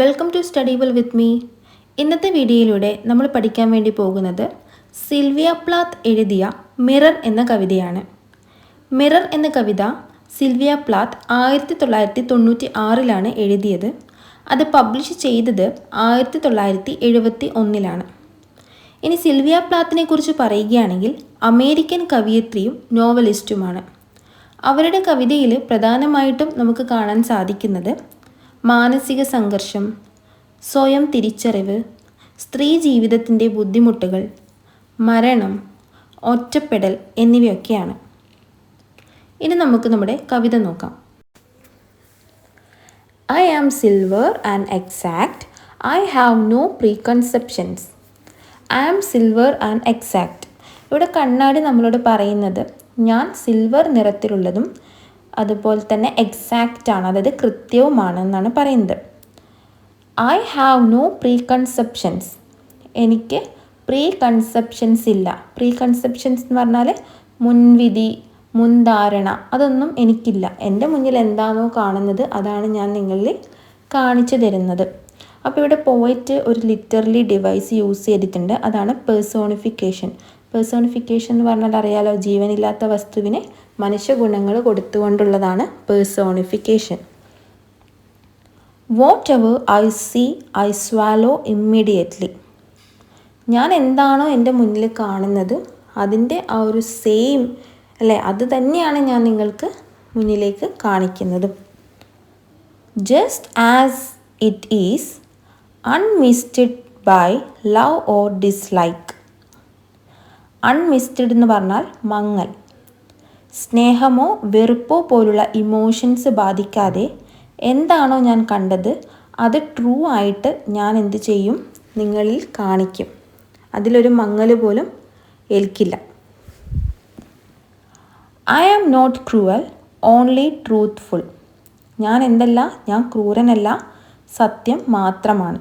Welcome to studyable with me. ഇന്നത്തെ വീഡിയോയിലൂടെ നമ്മൾ പഠിക്കാൻ വേണ്ടി പോകുന്നത് സിൽവിയ പ്ലാത്ത് എഴുതിയ മിറർ എന്ന കവിതയാണ്. മിറർ എന്ന കവിത സിൽവിയ പ്ലാത്ത് 1996 എഴുതിയത്. അത് പബ്ലിഷ് ചെയ്തത് 1971. ഇനി സിൽവിയ പ്ലാത്തിനെ കുറിച്ച് പറയുകയാണെങ്കിൽ അമേരിക്കൻ കവയിത്രിയും നോവലിസ്റ്റുമാണ്. അവരുടെ കവിതയിൽ പ്രധാനമായിട്ടും നമുക്ക് കാണാൻ സാധിക്കുന്നത് മാനസിക സംഘർഷം, സ്വയം തിരിച്ചറിവ്, സ്ത്രീ ജീവിതത്തിൻ്റെ ബുദ്ധിമുട്ടുകൾ, മരണം, ഒറ്റപ്പെടൽ എന്നിവയൊക്കെയാണ്. ഇനി നമുക്ക് നമ്മുടെ കവിത നോക്കാം. I am silver and exact. I have no preconceptions. I am silver and exact. ഇവിടെ കണ്ണാടി നമ്മളോട് പറയുന്നത് ഞാൻ സിൽവർ നിറത്തിലുള്ളതും അതുപോലെ തന്നെ എക്സാക്റ്റ് ആണ്, അതായത് കൃത്യവുമാണ് എന്നാണ് പറയുന്നത്. I have no preconceptions. എനിക്ക് പ്രീ കൺസെപ്ഷൻസ് ഇല്ല. പ്രീ കൺസെപ്ഷൻസ് എന്ന് പറഞ്ഞാൽ മുൻവിധി, മുൻധാരണ, അതൊന്നും എനിക്കില്ല. എൻ്റെ മുന്നിൽ എന്താണോ കാണുന്നത് അതാണ് ഞാൻ നിങ്ങളിൽ കാണിച്ചു തരുന്നത്. അപ്പോൾ ഇവിടെ പോയിട്ട് ഒരു ലിറ്ററലി ഡിവൈസ് യൂസ് ചെയ്തിട്ടുണ്ട്. അതാണ് പേഴ്സോണിഫിക്കേഷൻ. പേഴ്സോണിഫിക്കേഷൻ എന്ന് പറഞ്ഞാൽ അറിയാലോ, ജീവനില്ലാത്ത വസ്തുവിനെ മനുഷ്യഗുണങ്ങൾ കൊടുത്തുകൊണ്ടുള്ളതാണ് personification. Whatever I see I swallow immediately. ഞാൻ എന്താണോ എൻ്റെ മുന്നിൽ കാണുന്നത് അതിൻ്റെ ആ ഒരു സെയിം അല്ലേ, അത് തന്നെയാണ് ഞാൻ നിങ്ങൾക്ക് മുന്നിലേക്ക് കാണിക്കുന്നത്. Just as it is, unmisted by love or dislike. Unmisted എന്ന് പറഞ്ഞാൽ മങ്ങൽ. സ്നേഹമോ വെറുപ്പോ പോലുള്ള ഇമോഷൻസ് ബാധിക്കാതെ എന്താണോ ഞാൻ കണ്ടത് അത് ട്രൂ ആയിട്ട് ഞാൻ എന്ത് ചെയ്യും, നിങ്ങളിൽ കാണിക്കും. അതിലൊരു മങ്ങൽ പോലും ഏൽക്കില്ല. I am not cruel, only truthful. ഞാൻ എന്തല്ല, ഞാൻ ക്രൂരനല്ല, സത്യം മാത്രമാണ്,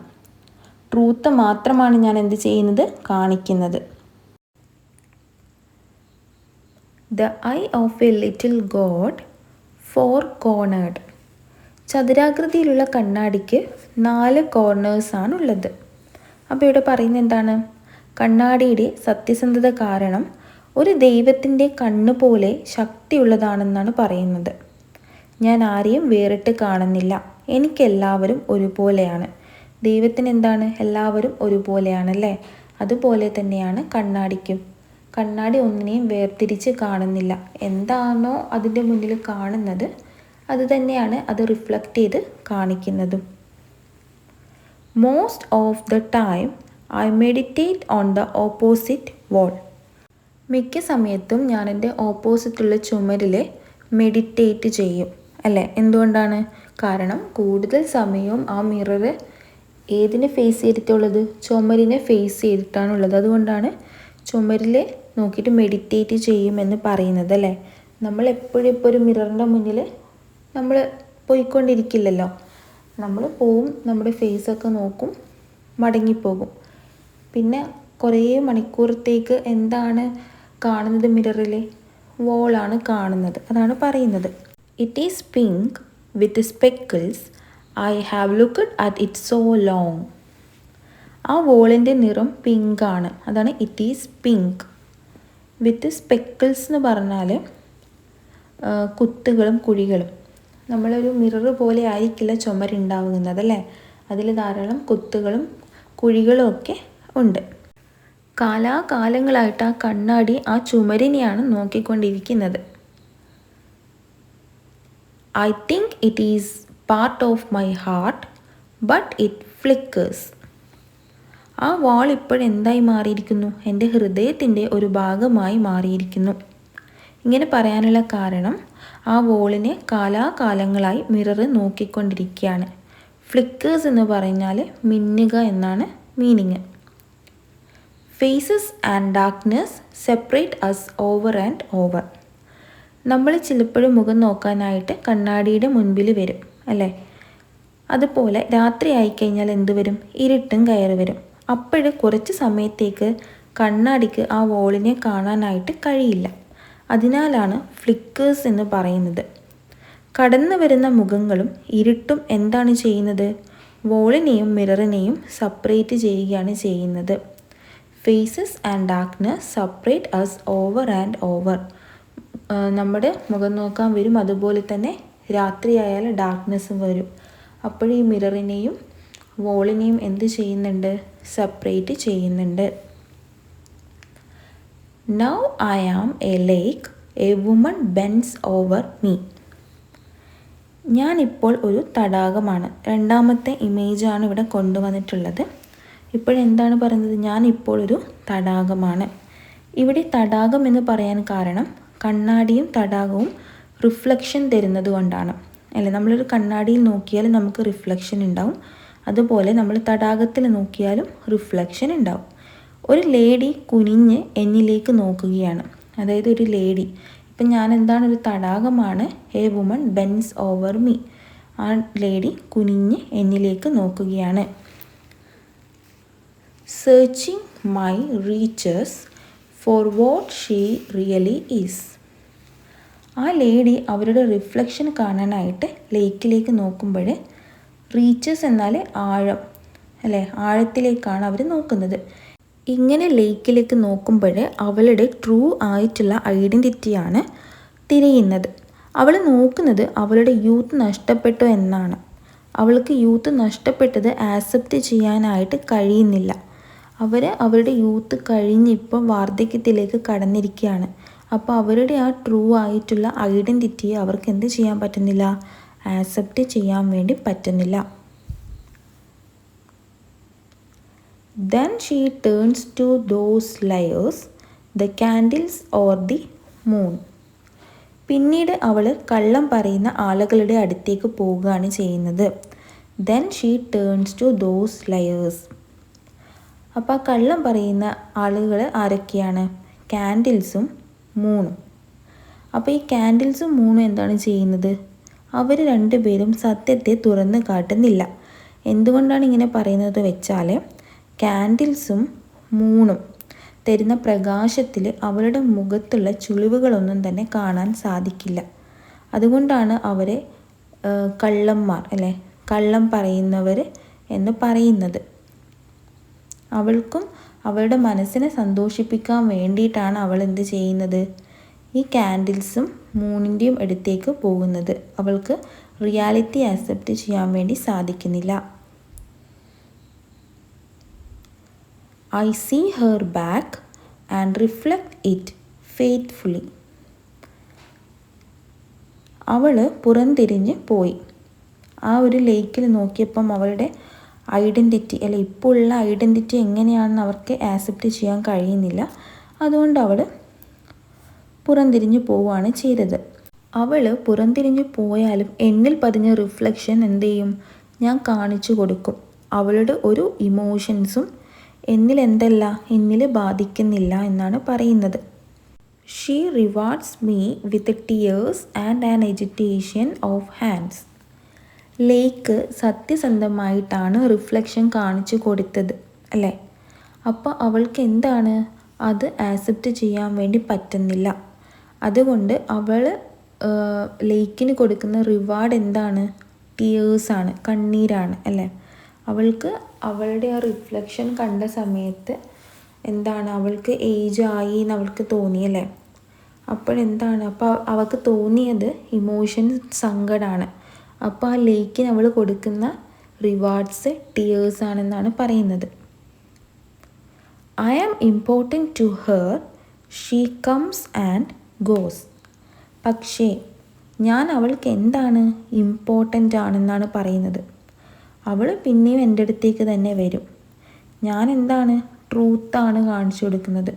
ട്രൂത്ത് മാത്രമാണ് ഞാൻ എന്ത് ചെയ്യുന്നത്, കാണിക്കുന്നത്. The eye of a little god, four-cornered. ചതുരാകൃതിയിലുള്ള കണ്ണാടിക്ക് 4 കോർണേഴ്സാണ് ഉള്ളത്. അപ്പോൾ ഇവിടെ പറയുന്നത് എന്താണ്, കണ്ണാടിയുടെ സത്യസന്ധത കാരണം ഒരു ദൈവത്തിൻ്റെ കണ്ണ് പോലെ ശക്തിയുള്ളതാണെന്നാണ് പറയുന്നത്. ഞാൻ ആരെയും വേറിട്ട് കാണുന്നില്ല, എനിക്കെല്ലാവരും ഒരുപോലെയാണ്. ദൈവത്തിന് എന്താണ്, എല്ലാവരും ഒരുപോലെയാണല്ലേ. അതുപോലെ തന്നെയാണ് കണ്ണാടിക്കും. കണ്ണാടി ഒന്നിനെയും വേർതിരിച്ച് കാണുന്നില്ല. എന്താണോ അതിൻ്റെ മുന്നിൽ കാണുന്നത് അത് തന്നെയാണ് അത് റിഫ്ലക്റ്റ് ചെയ്ത് കാണിക്കുന്നതും. Most of the time I meditate on the opposite wall. മിക്ക സമയത്തും ഞാൻ എൻ്റെ ഓപ്പോസിറ്റുള്ള ചുമരിൽ മെഡിറ്റേറ്റ് ചെയ്യും അല്ലേ. എന്തുകൊണ്ടാണ്? കാരണം കൂടുതൽ സമയവും ആ മിറർ ഏതിനെ ഫേസ് ചെയ്തിട്ടുള്ളത്, ചുമരിനെ ഫേസ് ചെയ്തിട്ടാണുള്ളത്. അതുകൊണ്ടാണ് ചുമരിൽ നോക്കിയിട്ട് മെഡിറ്റേറ്റ് ചെയ്യുമെന്ന് പറയുന്നത് അല്ലേ. നമ്മൾ എപ്പോഴും ഇപ്പോൾ ഒരു മിററിൻ്റെ മുന്നിൽ നമ്മൾ പോയിക്കൊണ്ടിരിക്കില്ലല്ലോ. നമ്മൾ പോവും, നമ്മുടെ ഫേസൊക്കെ നോക്കും, മടങ്ങിപ്പോകും. പിന്നെ കുറേ മണിക്കൂറത്തേക്ക് എന്താണ് കാണുന്നത് മിററിൽ, വോളാണ് കാണുന്നത്. അതാണ് പറയുന്നത്. It is pink with speckles, I have looked at it so long. ആ വോളിൻ്റെ നിറം പിങ്കാണ്. അതാണ് it is pink with speckles എന്ന് പറഞ്ഞാൽ കുത്തുകളും കുഴികളും. നമ്മളൊരു മിറർ പോലെ ആയിരിക്കില്ല ചുമരുണ്ടാവുന്നത് അല്ലേ. അതിൽ ധാരാളം കുത്തുകളും കുഴികളും ഒക്കെ ഉണ്ട്. കാലാകാലങ്ങളായിട്ട് ആ കണ്ണാടി ആ ചുമരിനെയാണ് നോക്കിക്കൊണ്ടിരിക്കുന്നത്. I think it is part of my heart but it flickers. ആ വാൾ ഇപ്പോഴെന്തായി മാറിയിരിക്കുന്നു, എൻ്റെ ഹൃദയത്തിൻ്റെ ഒരു ഭാഗമായി മാറിയിരിക്കുന്നു. ഇങ്ങനെ പറയാനുള്ള കാരണം ആ വോളിനെ കാലാകാലങ്ങളായി മിറർ നോക്കിക്കൊണ്ടിരിക്കുകയാണ്. ഫ്ലിക്കേഴ്സ് എന്ന് പറഞ്ഞാൽ മിന്നുക എന്നാണ് meaning. Faces and darkness separate us over and over. നമ്മൾ ചിലപ്പോഴും മുഖം നോക്കാനായിട്ട് കണ്ണാടിയുടെ മുൻപിൽ വരും അല്ലേ. അതുപോലെ രാത്രി ആയിക്കഴിഞ്ഞാൽ എന്ത് വരും, ഇരുട്ടും കയറി വരും. അപ്പോൾ കുറച്ച് സമയത്തേക്ക് കണ്ണാടിക്ക് ആ വോളിനെ കാണാനായിട്ട് കഴിയില്ല. അതിനാലാണ് ഫ്ലിക്കേഴ്സ് എന്ന് പറയുന്നത്. കടന്നു വരുന്ന മുഖങ്ങളും ഇരുട്ടും എന്താണ് ചെയ്യുന്നത്, വോളിനെയും മിററിനെയും സെപ്പറേറ്റ് ചെയ്യുകയാണ് ചെയ്യുന്നത്. Faces and darkness separate us over and over. നമ്മുടെ മുഖം നോക്കാൻ വരും, അതുപോലെ തന്നെ രാത്രിയായാൽ ഡാർക്ക്നെസ്സും വരും. അപ്പോൾ ഈ മിററിനെയും വോളിനെയും എന്ത് ചെയ്യുന്നുണ്ട്? സെപ്പറേറ്റ് ചെയ്യുന്നുണ്ട്. Now I am a lake, a woman bends over me. ഞാനിപ്പോൾ ഒരു തടാകമാണ്. രണ്ടാമത്തെ ഇമേജാണ് ഇവിടെ കൊണ്ടുവന്നിട്ടുള്ളത്. ഇപ്പോഴെന്താണ് പറയുന്നത്? ഞാനിപ്പോൾ ഒരു തടാകമാണ്. ഇവിടെ തടാകം എന്ന് പറയാൻ കാരണം കണ്ണാടിയും തടാകവും റിഫ്ലക്ഷൻ തരുന്നത് കൊണ്ടാണ് അല്ലേ. നമ്മളൊരു കണ്ണാടിയിൽ നോക്കിയാൽ നമുക്ക് റിഫ്ലക്ഷൻ ഉണ്ടാവും, അതുപോലെ നമ്മൾ തടാകത്തിൽ നോക്കിയാലും റിഫ്ലക്ഷൻ ഉണ്ടാവും. ഒരു ലേഡി കുനിഞ്ഞ് എന്നിലേക്ക് നോക്കുകയാണ്. അതായത് ഒരു ലേഡി, ഇപ്പം ഞാൻ എന്താണ്? ഒരു തടാകമാണ്. A woman bends over me. ആ ലേഡി കുനിഞ്ഞ് എന്നിലേക്ക് നോക്കുകയാണ്. Searching my reaches for what she really is. ആ ലേഡി അവരുടെ റിഫ്ലക്ഷൻ കാണാനായിട്ട് ലേക്കിലേക്ക് നോക്കുമ്പോൾ, റീച്ചേഴ്സ് എന്നാൽ ആഴം അല്ലേ, ആഴത്തിലേക്കാണ് അവർ നോക്കുന്നത്. ഇങ്ങനെ ലേക്കിലേക്ക് നോക്കുമ്പോൾ അവളുടെ ട്രൂ ആയിട്ടുള്ള ഐഡൻറ്റിറ്റിയാണ് തിരയുന്നത്. അവൾ നോക്കുന്നത് അവളുടെ യൂത്ത് നഷ്ടപ്പെട്ടു എന്നാണ്. അവൾക്ക് യൂത്ത് നഷ്ടപ്പെട്ടത് ആക്സെപ്റ്റ് ചെയ്യാനായിട്ട് കഴിയുന്നില്ല. അവരുടെ യൂത്ത് കഴിഞ്ഞിപ്പോൾ വാർദ്ധക്യത്തിലേക്ക് കടന്നിരിക്കുകയാണ്. അപ്പോൾ അവരുടെ ആ ട്രൂ ആയിട്ടുള്ള ഐഡൻറ്റിറ്റിയെ അവർക്ക് എന്ത് ചെയ്യാൻ പറ്റുന്നില്ല? ആക്സെപ്റ്റ് ചെയ്യാൻ വേണ്ടി പറ്റുന്നില്ല. Then she turns to those liars, the candles or the moon. പിന്നീട് അവൾ കള്ളം പറയുന്ന ആളുകളുടെ അടുത്തേക്ക് പോവുകയാണ് ചെയ്യുന്നത്. Then she turns to those liars. അപ്പോൾ ആ കള്ളം പറയുന്ന ആളുകൾ ആരൊക്കെയാണ്? കാൻഡിൽസും മൂണും. അപ്പോൾ ഈ കാൻഡിൽസും മൂണും എന്താണ് ചെയ്യുന്നത്? അവർ രണ്ടുപേരും സത്യത്തെ തുറന്ന് കാട്ടുന്നില്ല. എന്തുകൊണ്ടാണ് ഇങ്ങനെ പറയുന്നത് വെച്ചാൽ, കാൻഡിൽസും മൂണും തരുന്ന പ്രകാശത്തിൽ അവരുടെ മുഖത്തുള്ള ചുളിവുകളൊന്നും തന്നെ കാണാൻ സാധിക്കില്ല. അതുകൊണ്ടാണ് അവരെ കള്ളന്മാർ അല്ലേ, കള്ളം പറയുന്നവർ എന്ന് പറയുന്നത്. അവൾക്കും അവളുടെ മനസ്സിനെ സന്തോഷിപ്പിക്കാൻ വേണ്ടിയിട്ടാണ് അവൾ എന്ത് ചെയ്യുന്നത്? ഈ കാൻഡിൽസും മൂണിൻ്റെയും അടുത്തേക്ക് പോകുന്നത്. അവൾക്ക് റിയാലിറ്റി ആക്സെപ്റ്റ് ചെയ്യാൻ വേണ്ടി സാധിക്കുന്നില്ല. I see her back and reflect it faithfully. അവൾ പുറംതിരിഞ്ഞ് പോയി. ആ ഒരു ലേക്കിൽ നോക്കിയപ്പം അവളുടെ ഐഡൻറ്റിറ്റി അല്ലെ, ഇപ്പോൾ ഉള്ള ഐഡൻറ്റിറ്റി എങ്ങനെയാണെന്ന് അവർക്ക് ആക്സെപ്റ്റ് ചെയ്യാൻ കഴിയുന്നില്ല. അതുകൊണ്ട് അവൾ പുറംതിരിഞ്ഞ് പോവുകയാണ് ചെയ്തത്. അവൾ പുറംതിരിഞ്ഞ് പോയാലും എന്നിൽ പതിഞ്ഞ റിഫ്ലക്ഷൻ എന്ത് ചെയ്യും? ഞാൻ കാണിച്ചു കൊടുക്കും. അവളുടെ ഒരു ഇമോഷൻസും എന്നിൽ ബാധിക്കുന്നില്ല എന്നാണ് പറയുന്നത്. She rewards me with tears and an agitation of hands. Lake സത്യസന്ധമായിട്ടാണ് റിഫ്ലക്ഷൻ കാണിച്ചു കൊടുത്തത് അല്ലേ. അപ്പോൾ അവൾക്ക് എന്താണ്? അത് ആക്സെപ്റ്റ് ചെയ്യാൻ വേണ്ടി പറ്റുന്നില്ല. അതുകൊണ്ട് അവൾ ലേക്കിന് കൊടുക്കുന്ന റിവാർഡ് എന്താണ്? ടിയേഴ്സാണ്, കണ്ണീരാണ് അല്ലേ. അവൾക്ക് അവളുടെ ആ റിഫ്ലക്ഷൻ കണ്ട സമയത്ത് എന്താണ്? അവൾക്ക് ഏജ് ആയി എന്ന് അവൾക്ക് തോന്നിയല്ലേ. അപ്പോഴെന്താണ്? അപ്പോൾ അവൾക്ക് തോന്നിയത് ഇമോഷൻ, സങ്കടമാണ്. അപ്പോൾ ആ ലേക്കിന് അവൾ കൊടുക്കുന്ന റിവാർഡ്സ് ടിയേഴ്സ് ആണെന്നാണ് പറയുന്നത്. I am important to her, she comes and goes. പക്ഷേ ഞാൻ അവൾക്ക് എന്താണ്? ഇമ്പോർട്ടൻ്റ് ആണെന്നാണ് പറയുന്നത്. അവൾ പിന്നെയും എൻ്റെ അടുത്തേക്ക് തന്നെ വരും. ഞാൻ എന്താണ്? ട്രൂത്താണ് കാണിച്ചു കൊടുക്കുന്നത്.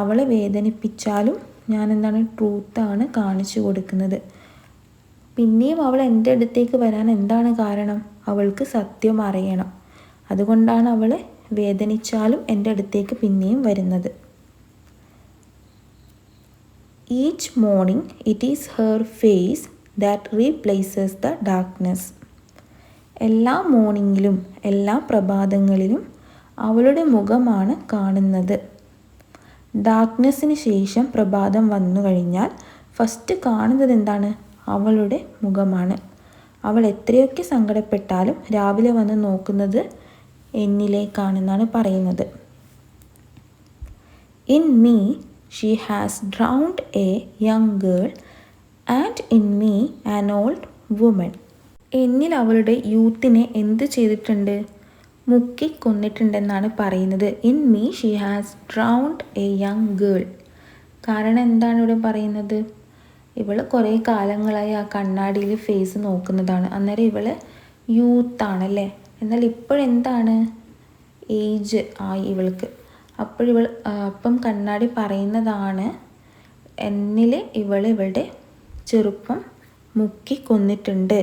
അവളെ വേദനിപ്പിച്ചാലും ഞാൻ എന്താണ്? ട്രൂത്താണ് കാണിച്ചു കൊടുക്കുന്നത്. പിന്നെയും അവൾ എൻ്റെ അടുത്തേക്ക് വരാൻ എന്താണ് കാരണം? അവൾക്ക് സത്യം അറിയണം. അതുകൊണ്ടാണ് അവൾ വേദനിച്ചാലും എൻ്റെ അടുത്തേക്ക് പിന്നെയും വരുന്നത്. Each morning it is her face that replaces the darkness. എല്ലാ മോർണിംഗിലും, എല്ലാ പ്രഭാതങ്ങളിലും അവളുടെ മുഖമാണ് കാണുന്നത്. ഡാർക്ക്നെസ്സിന് ശേഷം പ്രഭാതം വന്നു കഴിഞ്ഞാൽ ഫസ്റ്റ് കാണുന്നത് എന്താണ്? അവളുടെ മുഖമാണ്. അവൾ എത്രയൊക്കെ സങ്കടപ്പെട്ടാലും രാവിലെ വന്ന് നോക്കുന്നത് എന്നിലേക്കാണെന്നാണ് പറയുന്നത്. In me she has drowned a young girl and in me an old woman. എന്നിൽ അവളുടെ യൂത്തിനെ എന്ത് ചെയ്തിട്ടുണ്ട്? മുക്കി കൊന്നിട്ടുണ്ടെന്നാണ് പറയുന്നത്. In me she has drowned a young girl. കാരണം എന്താണ് ഇവിടെ പറയുന്നത്? ഇവൾ കുറേ കാലങ്ങളായി ആ കണ്ണാടിയിൽ ഫേസ് നോക്കുന്നതാണ്. അന്നേരം ഇവൾ യൂത്താണല്ലേ. എന്നാൽ ഇപ്പോഴെന്താണ്? ഏജ് ആയി ഇവൾക്ക്. അപ്പം കണ്ണാടി പറയുന്നതാണ് എന്നിൽ ഇവളുടെ ചെറുപ്പം മുക്കി കൊന്നിട്ടുണ്ട്.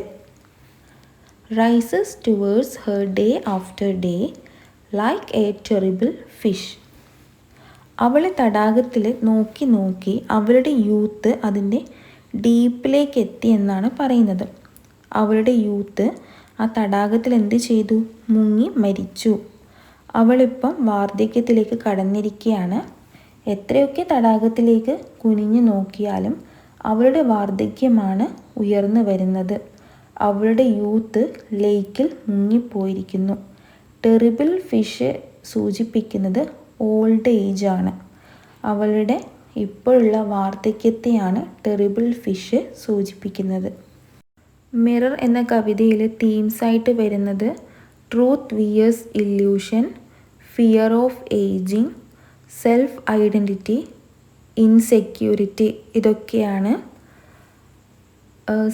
Rises towards her day after day like a terrible fish. അവൾ തടാകത്തിൽ നോക്കി നോക്കി അവളുടെ യൂത്ത് അതിൻ്റെ ഡീപ്പിലേക്ക് എത്തി എന്നാണ് പറയുന്നത്. അവളുടെ യൂത്ത് ആ തടാകത്തിൽ എന്ത് ചെയ്തു? മുങ്ങി മരിച്ചു. അവളിപ്പം വാർദ്ധക്യത്തിലേക്ക് കടന്നിരിക്കുകയാണ്. എത്രയൊക്കെ തടാകത്തിലേക്ക് കുനിഞ്ഞു നോക്കിയാലും അവളുടെ വാർദ്ധക്യമാണ് ഉയർന്നു വരുന്നത്. അവളുടെ യൂത്ത് ലേക്കിൽ മുങ്ങിപ്പോയിരിക്കുന്നു. ടെറിബിൾ ഫിഷ് സൂചിപ്പിക്കുന്നത് ഓൾഡ് ഏജ് ആണ്. അവളുടെ ഇപ്പോഴുള്ള വാർദ്ധക്യത്തെയാണ് ടെറിബിൾ ഫിഷ് സൂചിപ്പിക്കുന്നത്. മിറർ എന്ന കവിതയിൽ തീംസായിട്ട് വരുന്നത് truth wears illusion, fear of ageing, self identity, insecurity. ഇതൊക്കെയാണ്.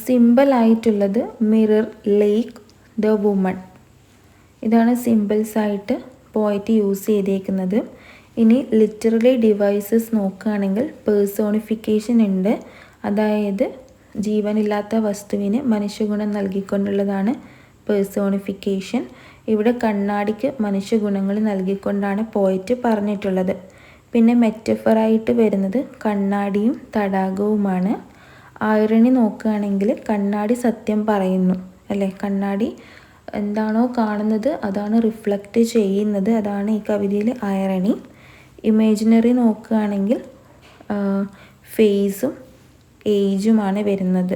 സിമ്പിളായിട്ടുള്ളത് മിറർ, ലേക്ക്, ദ വുമൺ. ഇതാണ് സിമ്പിൾസായിട്ട് പോയറ്റ് യൂസ് ചെയ്തേക്കുന്നത്. ഇനി ലിറ്റററി ഡിവൈസസ് നോക്കുകയാണെങ്കിൽ പേഴ്സോണിഫിക്കേഷൻ ഉണ്ട്. അതായത് ജീവനില്ലാത്ത വസ്തുവിന് മനുഷ്യഗുണം നൽകിക്കൊണ്ടുള്ളതാണ് പേഴ്സോണിഫിക്കേഷൻ. ഇവിടെ കണ്ണാടിക്ക് മനുഷ്യഗുണങ്ങൾ നൽകിക്കൊണ്ടാണ് പോയറ്റ് പറഞ്ഞിട്ടുള്ളത്. പിന്നെ മെറ്റഫറായിട്ട് വരുന്നത് കണ്ണാടിയും തടാകവുമാണ്. ഐറണി നോക്കുകയാണെങ്കിൽ കണ്ണാടി സത്യം പറയുന്നു അല്ലേ. കണ്ണാടി എന്താണോ കാണുന്നത് അതാണ് റിഫ്ലക്റ്റ് ചെയ്യുന്നത്. അതാണ് ഈ കവിതയിൽ ഐറണി. ഇമേജിനറി നോക്കുകയാണെങ്കിൽ ഫേസും ഏജുമാണ് വരുന്നത്.